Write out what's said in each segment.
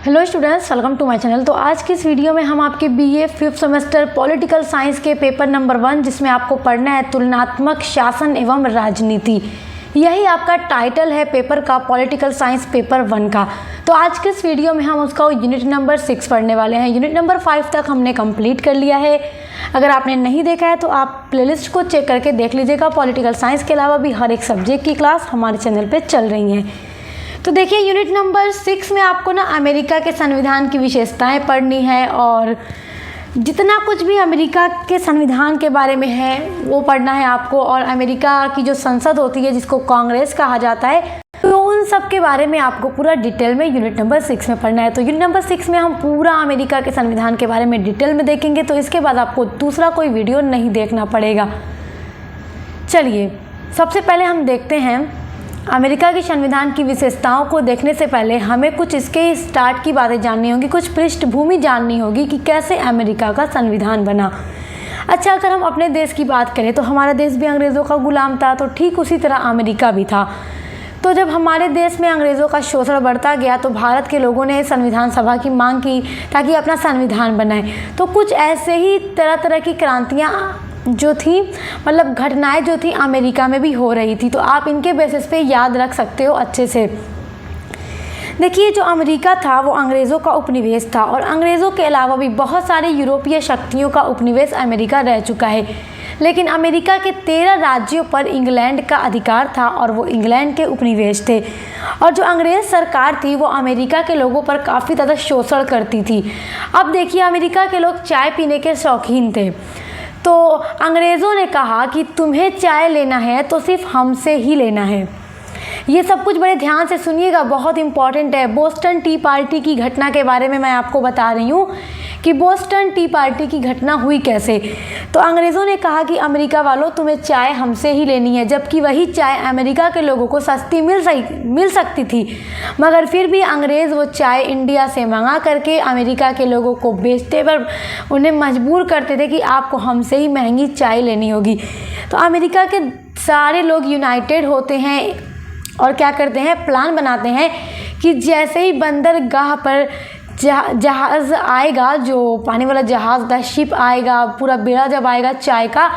Hello students, welcome to my channel. तो आज की इस वीडियो में हम आपके BA 5th semester political science के पेपर नंबर 1 जिसमें आपको पढ़ना है तुलनात्मक शासन एवं राजनीति, यही आपका टाइटल है पेपर का, पॉलिटिकल साइंस पेपर 1 का। तो आज के इस वीडियो में हम उसका यूनिट नंबर 6 पढ़ने वाले हैं। यूनिट नंबर 5 तक हमने कंप्लीट कर लिया है। अगर आपने नहीं देखा है तो आप प्लेलिस्ट को चेक करके देख लीजिएगा। पॉलिटिकल साइंस के अलावा भी हर एक सब्जेक्ट की क्लास हमारे चैनल पर चल रही हैं। तो देखिए, यूनिट नंबर 6 में आपको ना अमेरिका के संविधान की विशेषताएं पढ़नी है और जितना कुछ भी अमेरिका के संविधान के बारे में है वो पढ़ना है आपको। और अमेरिका की जो संसद होती है जिसको कांग्रेस कहा जाता है, तो उन सब के बारे में आपको पूरा डिटेल में यूनिट नंबर 6 में पढ़ना है। तो यूनिट नंबर 6 में हम पूरा अमेरिका के संविधान के बारे में डिटेल में देखेंगे, तो इसके बाद आपको दूसरा कोई वीडियो नहीं देखना पड़ेगा। चलिए, सबसे पहले हम देखते हैं अमेरिका के संविधान की विशेषताओं को। देखने से पहले हमें कुछ इसके स्टार्ट की बातें जाननी होगी, कुछ पृष्ठभूमि जाननी होगी कि कैसे अमेरिका का संविधान बना। अच्छा, अगर हम अपने देश की बात करें तो हमारा देश भी अंग्रेज़ों का गुलाम था, तो ठीक उसी तरह अमेरिका भी था। तो जब हमारे देश में अंग्रेज़ों का शोषण बढ़ता गया तो भारत के लोगों ने संविधान सभा की मांग की ताकि अपना संविधान बनाए। तो कुछ ऐसे ही तरह तरह की क्रांतियाँ जो थी, मतलब घटनाएं जो थी अमेरिका में भी हो रही थी। तो आप इनके बेसिस पे याद रख सकते हो अच्छे से। देखिए, जो अमेरिका था वो अंग्रेज़ों का उपनिवेश था और अंग्रेज़ों के अलावा भी बहुत सारे यूरोपीय शक्तियों का उपनिवेश अमेरिका रह चुका है। लेकिन अमेरिका के 13 राज्यों पर इंग्लैंड का अधिकार था और वो इंग्लैंड के उपनिवेश थे। और जो अंग्रेज़ सरकार थी वो अमेरिका के लोगों पर काफ़ी ज़्यादा शोषण करती थी। अब देखिए, अमेरिका के लोग चाय पीने के शौकीन थे, तो अंग्रेज़ों ने कहा कि तुम्हें चाय लेना है तो सिर्फ हमसे ही लेना है। ये सब कुछ बड़े ध्यान से सुनिएगा, बहुत इंपॉर्टेंट है। बोस्टन टी पार्टी की घटना के बारे में मैं आपको बता रही हूँ कि बोस्टन टी पार्टी की घटना हुई कैसे। तो अंग्रेज़ों ने कहा कि अमेरिका वालों, तुम्हें चाय हमसे ही लेनी है, जबकि वही चाय अमेरिका के लोगों को सस्ती मिल सकती थी। मगर फिर भी अंग्रेज़ वो चाय इंडिया से मंगा करके अमेरिका के लोगों को बेचते पर उन्हें मजबूर करते थे कि आपको हमसे ही महंगी चाय लेनी होगी। तो अमेरिका के सारे लोग यूनाइटेड होते हैं और क्या करते हैं, प्लान बनाते हैं कि जैसे ही बंदरगाह पर जहाज़ आएगा, जो पानी वाला जहाज़ होता है, शिप आएगा, पूरा बेड़ा जब आएगा चाय का,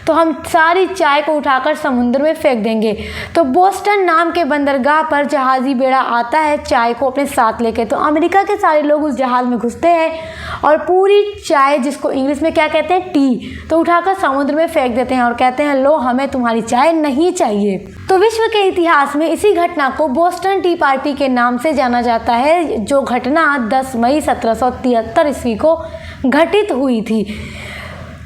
तो हम सारी चाय को उठाकर समुद्र में फेंक देंगे। तो बोस्टन नाम के बंदरगाह पर जहाज़ी बेड़ा आता है चाय को अपने साथ लेके। तो अमेरिका के सारे लोग उस जहाज़ में घुसते हैं और पूरी चाय, जिसको इंग्लिश में क्या कहते हैं, टी, तो उठाकर समुद्र में फेंक देते हैं और कहते हैं, लो, हमें तुम्हारी चाय नहीं चाहिए। तो विश्व के इतिहास में इसी घटना को बोस्टन टी पार्टी के नाम से जाना जाता है, जो घटना 10 मई 1773 ईस्वी को घटित हुई थी।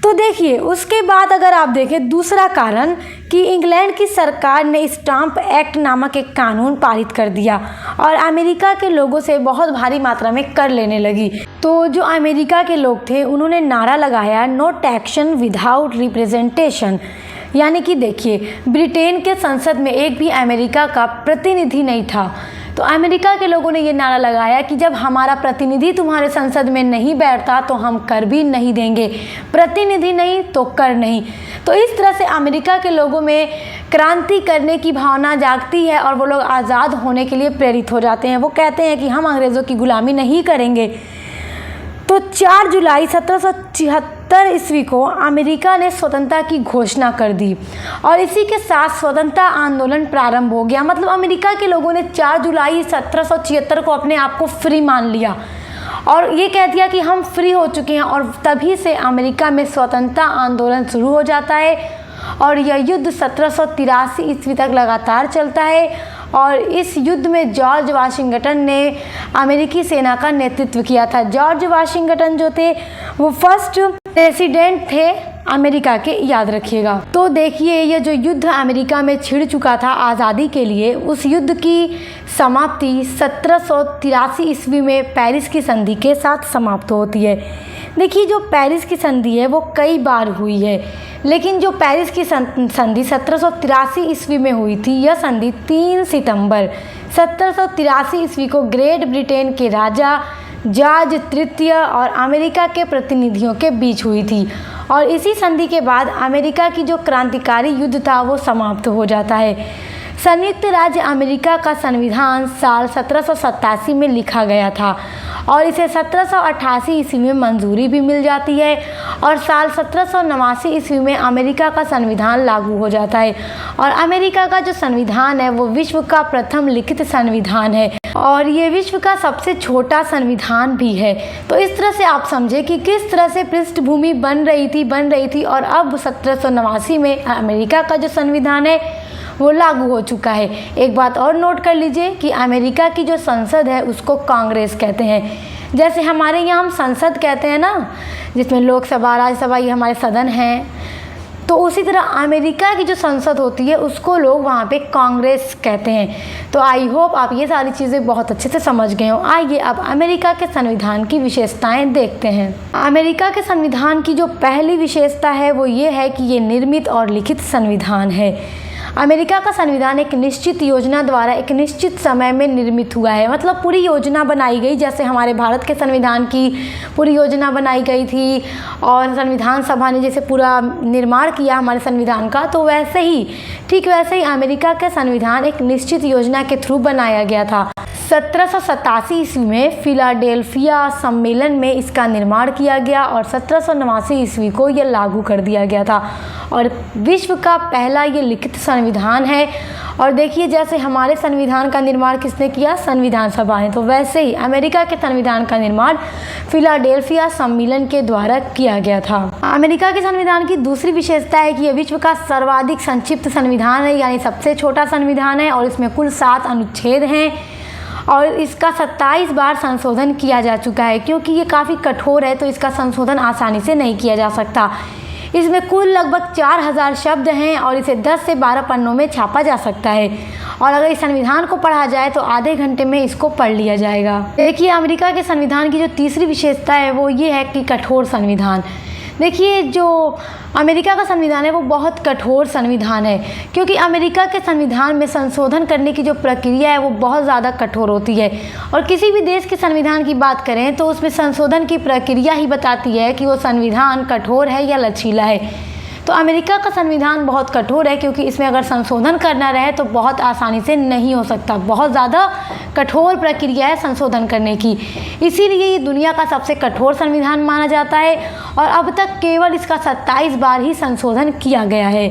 तो देखिए, उसके बाद अगर आप देखें दूसरा कारण कि इंग्लैंड की सरकार ने स्टाम्प एक्ट नामक एक कानून पारित कर दिया और अमेरिका के लोगों से बहुत भारी मात्रा में कर लेने लगी। तो जो अमेरिका के लोग थे उन्होंने नारा लगाया, नो टैक्सेशन विदाउट रिप्रेजेंटेशन। यानी कि देखिए, ब्रिटेन के संसद में एक भी अमेरिका का प्रतिनिधि नहीं था। तो अमेरिका के लोगों ने ये नारा लगाया कि जब हमारा प्रतिनिधि तुम्हारे संसद में नहीं बैठता तो हम कर भी नहीं देंगे, प्रतिनिधि नहीं तो कर नहीं। तो इस तरह से अमेरिका के लोगों में क्रांति करने की भावना जागती है और वो लोग आज़ाद होने के लिए प्रेरित हो जाते हैं। वो कहते हैं कि हम अंग्रेज़ों की गुलामी नहीं करेंगे। तो 4 जुलाई 1776 ईस्वी को अमेरिका ने स्वतंत्रता की घोषणा कर दी और इसी के साथ स्वतंत्रता आंदोलन प्रारंभ हो गया। मतलब अमेरिका के लोगों ने 4 जुलाई 1776 को अपने आप को फ्री मान लिया और ये कह दिया कि हम फ्री हो चुके हैं। और तभी से अमेरिका में स्वतंत्रता आंदोलन शुरू हो जाता है और यह युद्ध 1783 ईस्वी तक लगातार चलता है। और इस युद्ध में जॉर्ज वाशिंगटन ने अमेरिकी सेना का नेतृत्व किया था। जॉर्ज वाशिंगटन जो थे वो फर्स्ट प्रेसिडेंट थे अमेरिका के, याद रखिएगा। तो देखिए, ये जो युद्ध अमेरिका में छिड़ चुका था आज़ादी के लिए, उस युद्ध की समाप्ति 1783 ईस्वी में पेरिस की संधि के साथ समाप्त होती है। देखिए, जो पेरिस की संधि है वो कई बार हुई है, लेकिन जो पेरिस की संधि 1783 ईस्वी में हुई थी, यह संधि 3 सितंबर 1783 ईस्वी को ग्रेट ब्रिटेन के राजा जॉर्ज तृतीय और अमेरिका के प्रतिनिधियों के बीच हुई थी। और इसी संधि के बाद अमेरिका की जो क्रांतिकारी युद्ध था वो समाप्त हो जाता है। संयुक्त राज्य अमेरिका का संविधान साल 1787 में लिखा गया था और इसे 1788 ईस्वी में मंजूरी भी मिल जाती है और साल 1789 ईस्वी में अमेरिका का संविधान लागू हो जाता है। और अमेरिका का जो संविधान है वो विश्व का प्रथम लिखित संविधान है और ये विश्व का सबसे छोटा संविधान भी है। तो इस तरह से आप समझे कि किस तरह से पृष्ठभूमि बन रही थी और अब 1789 में अमेरिका का जो संविधान है वो लागू हो चुका है। एक बात और नोट कर लीजिए कि अमेरिका की जो संसद है उसको कांग्रेस कहते हैं। जैसे हमारे यहाँ हम संसद कहते हैं ना, जिसमें लोकसभा राज्यसभा ये हमारे सदन हैं, तो उसी तरह अमेरिका की जो संसद होती है उसको लोग वहाँ पे कांग्रेस कहते हैं। तो आई होप आप ये सारी चीज़ें बहुत अच्छे से समझ गए हो। आइए अब अमेरिका के संविधान की विशेषताएं देखते हैं। अमेरिका के संविधान की जो पहली विशेषता है वो ये है कि ये निर्मित और लिखित संविधान है। अमेरिका का संविधान एक निश्चित योजना द्वारा एक निश्चित समय में निर्मित हुआ है, मतलब पूरी योजना बनाई गई। जैसे हमारे भारत के संविधान की पूरी योजना बनाई गई थी और संविधान सभा ने जैसे पूरा निर्माण किया हमारे संविधान का, तो वैसे ही ठीक वैसे ही अमेरिका का संविधान एक निश्चित योजना के थ्रू बनाया गया था। 1787 ईस्वी में फिलाडेल्फिया सम्मेलन में इसका निर्माण किया गया और 1789 ईस्वी को यह लागू कर दिया गया था और विश्व का पहला ये लिखित संविधान है। और देखिए जैसे हमारे संविधान का निर्माण किसने किया, संविधान सभा ने, तो वैसे ही अमेरिका के संविधान का निर्माण फिलाडेल्फिया सम्मेलन के द्वारा किया गया था। अमेरिका के संविधान की दूसरी विशेषता है कि यह विश्व का सर्वाधिक संक्षिप्त संविधान है, यानी सबसे छोटा संविधान है और इसमें कुल 7 अनुच्छेद हैं और इसका 27 बार संशोधन किया जा चुका है। क्योंकि ये काफ़ी कठोर है तो इसका संशोधन आसानी से नहीं किया जा सकता। इसमें कुल लगभग 4000 शब्द हैं और इसे 10 से 12 पन्नों में छापा जा सकता है और अगर इस संविधान को पढ़ा जाए तो आधे घंटे में इसको पढ़ लिया जाएगा। देखिए अमेरिका के संविधान की जो तीसरी विशेषता है वो ये है कि कठोर संविधान। देखिए जो अमेरिका का संविधान है वो बहुत कठोर संविधान है, क्योंकि अमेरिका के संविधान में संशोधन करने की जो प्रक्रिया है वो बहुत ज़्यादा कठोर होती है। और किसी भी देश के संविधान की बात करें तो उसमें संशोधन की प्रक्रिया ही बताती है कि वो संविधान कठोर है या लचीला है। तो अमेरिका का संविधान बहुत कठोर है, क्योंकि इसमें अगर संशोधन करना रहे तो बहुत आसानी से नहीं हो सकता। बहुत ज़्यादा कठोर प्रक्रिया है संशोधन करने की, इसीलिए ये दुनिया का सबसे कठोर संविधान माना जाता है और अब तक केवल इसका 27 बार ही संशोधन किया गया है।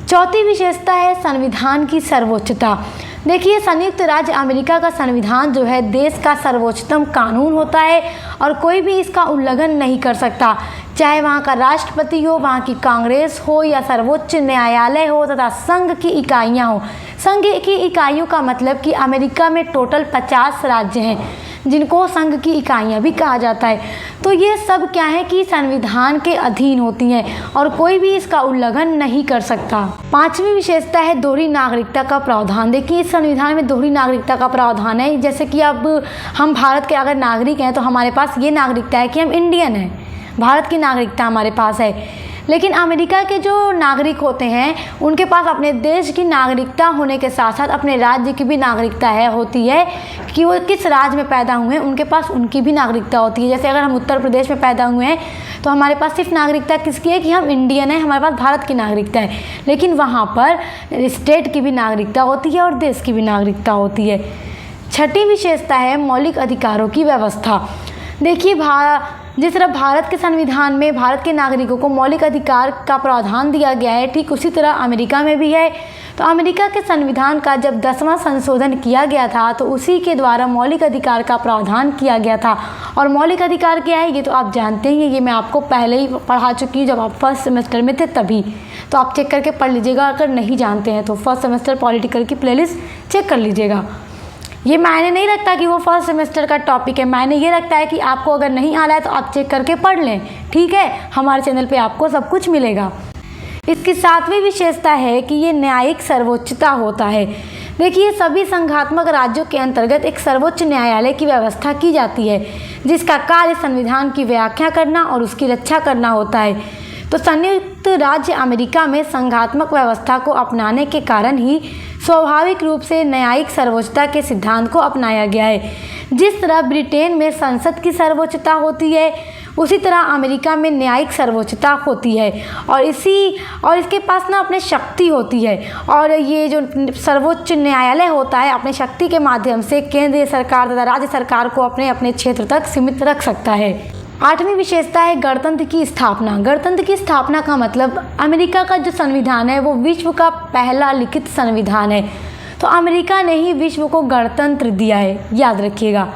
चौथी विशेषता है संविधान की सर्वोच्चता। देखिए संयुक्त राज्य अमेरिका का संविधान जो है देश का सर्वोच्चतम कानून होता है और कोई भी इसका उल्लंघन नहीं कर सकता, चाहे वहाँ का राष्ट्रपति हो, वहाँ की कांग्रेस हो या सर्वोच्च न्यायालय हो तथा संघ की इकाइयाँ हो। संघ की इकाइयों का मतलब कि अमेरिका में टोटल 50 राज्य हैं जिनको संघ की इकाइयाँ भी कहा जाता है। तो ये सब क्या है कि संविधान के अधीन होती हैं और कोई भी इसका उल्लंघन नहीं कर सकता। पांचवी विशेषता है दोहरी नागरिकता का प्रावधान। देखिए इस संविधान में दोहरी नागरिकता का प्रावधान है। जैसे कि अब हम भारत के अगर नागरिक हैं तो हमारे पास ये नागरिकता है कि हम इंडियन हैं, भारत की नागरिकता हमारे पास है। लेकिन अमेरिका के जो नागरिक होते हैं उनके पास अपने देश की नागरिकता होने के साथ साथ अपने राज्य की भी नागरिकता होती है कि वो किस राज्य में पैदा हुए हैं, उनके पास उनकी भी नागरिकता होती है। जैसे अगर हम उत्तर प्रदेश में पैदा हुए हैं तो हमारे पास सिर्फ नागरिकता किसकी है कि हम इंडियन हैं, हमारे पास भारत की नागरिकता है। लेकिन वहाँ पर स्टेट की भी नागरिकता होती है और देश की भी नागरिकता होती है। छठी विशेषता है मौलिक अधिकारों की व्यवस्था। देखिए जिस तरह भारत के संविधान में भारत के नागरिकों को मौलिक अधिकार का प्रावधान दिया गया है, ठीक उसी तरह अमेरिका में भी है। तो अमेरिका के संविधान का जब 10वां संशोधन किया गया था तो उसी के द्वारा मौलिक अधिकार का प्रावधान किया गया था। और मौलिक अधिकार क्या है ये तो आप जानते ही हैं, ये मैं आपको पहले ही पढ़ा चुकी हूँ जब आप फर्स्ट सेमेस्टर में थे तभी। तो आप चेक करके पढ़ लीजिएगा, अगर नहीं जानते हैं तो फर्स्ट सेमेस्टर पॉलिटिकल की प्लेलिस्ट चेक कर लीजिएगा। ये मायने नहीं रखता कि वो फर्स्ट सेमेस्टर का टॉपिक है, मायने ये रखता है कि आपको अगर नहीं आ रहा है तो आप चेक करके पढ़ लें, ठीक है। हमारे चैनल पे आपको सब कुछ मिलेगा। इसकी 7वीं विशेषता है कि ये न्यायिक सर्वोच्चता होता है। देखिए सभी संघात्मक राज्यों के अंतर्गत एक सर्वोच्च न्यायालय की व्यवस्था की जाती है जिसका कार्य संविधान की व्याख्या करना और उसकी रक्षा करना होता है। तो संयुक्त राज्य अमेरिका में संघात्मक व्यवस्था को अपनाने के कारण ही स्वाभाविक रूप से न्यायिक सर्वोच्चता के सिद्धांत को अपनाया गया है। जिस तरह ब्रिटेन में संसद की सर्वोच्चता होती है उसी तरह अमेरिका में न्यायिक सर्वोच्चता होती है और इसके पास ना अपने शक्ति होती है, और ये जो सर्वोच्च न्यायालय होता है अपने शक्ति के माध्यम से केंद्रीय सरकार तथा राज्य सरकार को अपने अपने क्षेत्र तक सीमित रख सकता है। 8वीं विशेषता है गणतंत्र की स्थापना। गणतंत्र की स्थापना का मतलब अमेरिका का जो संविधान है वो विश्व का पहला लिखित संविधान है, तो अमेरिका ने ही विश्व को गणतंत्र दिया है, याद रखिएगा।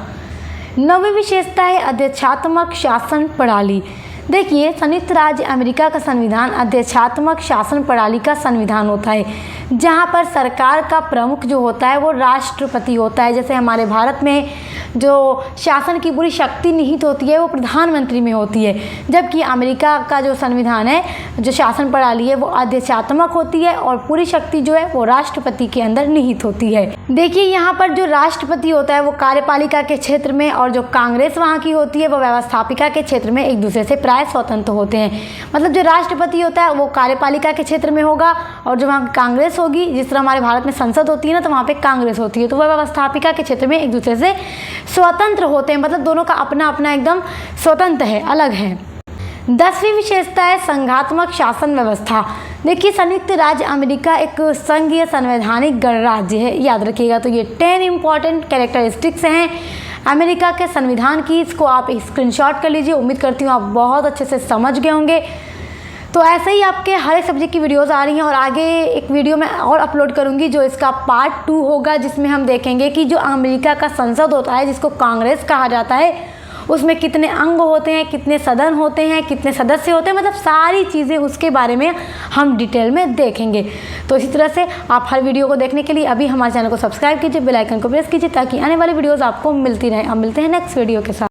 9वीं विशेषता है अध्यक्षात्मक शासन प्रणाली। देखिए, संयुक्त राज्य अमेरिका का संविधान अध्यक्षात्मक शासन प्रणाली का संविधान होता है, जहां पर सरकार का प्रमुख जो होता है वो राष्ट्रपति होता है। जैसे हमारे भारत में जो शासन की पूरी शक्ति निहित होती है वो प्रधानमंत्री में होती है, जबकि अमेरिका का जो संविधान है, जो शासन प्रणाली है वो अध्यक्षात्मक होती है और पूरी शक्ति जो है वो राष्ट्रपति के अंदर निहित होती है। देखिए, यहाँ पर जो राष्ट्रपति होता है वो कार्यपालिका के क्षेत्र में, और जो कांग्रेस वहाँ की होती है वो व्यवस्थापिका के क्षेत्र में एक दूसरे से प्राय स्वतंत्र होते हैं। मतलब जो राष्ट्रपति होता है वो कार्यपालिका के क्षेत्र में होगा, और जो वहाँ कांग्रेस होगी, जिस तरह हमारे भारत में संसद होती है ना, तो वहाँ पे कांग्रेस होती है, तो वह व्यवस्थापिका के क्षेत्र में एक दूसरे से स्वतंत्र होते हैं। मतलब दोनों का अपना अपना एकदम स्वतंत्र है, अलग है। 10वीं विशेषता है संघात्मक शासन व्यवस्था। देखिए, संयुक्त राज्य अमेरिका एक संघीय संवैधानिक गणराज्य है, याद रखिएगा। तो ये 10 इंपॉर्टेंट कैरेक्टरिस्टिक्स हैं अमेरिका के संविधान की। इसको आप स्क्रीनशॉट कर लीजिए। उम्मीद करती हूँ आप बहुत अच्छे से समझ गए होंगे। तो ऐसे ही आपके हर एक सब्जेक्ट की वीडियोस आ रही हैं, और आगे एक वीडियो मैं और अपलोड करूंगी जो इसका पार्ट 2 होगा, जिसमें हम देखेंगे कि जो अमेरिका का संसद होता है, जिसको कांग्रेस कहा जाता है, उसमें कितने अंग होते हैं, कितने सदन होते हैं, कितने सदस्य होते हैं, मतलब सारी चीज़ें उसके बारे में हम डिटेल में देखेंगे। तो इसी तरह से आप हर वीडियो को देखने के लिए अभी हमारे चैनल को सब्सक्राइब कीजिए, बेल आइकन को प्रेस कीजिए, ताकि आने वाली वीडियोज़ आपको मिलती रहें। अब मिलते हैं नेक्स्ट वीडियो के साथ।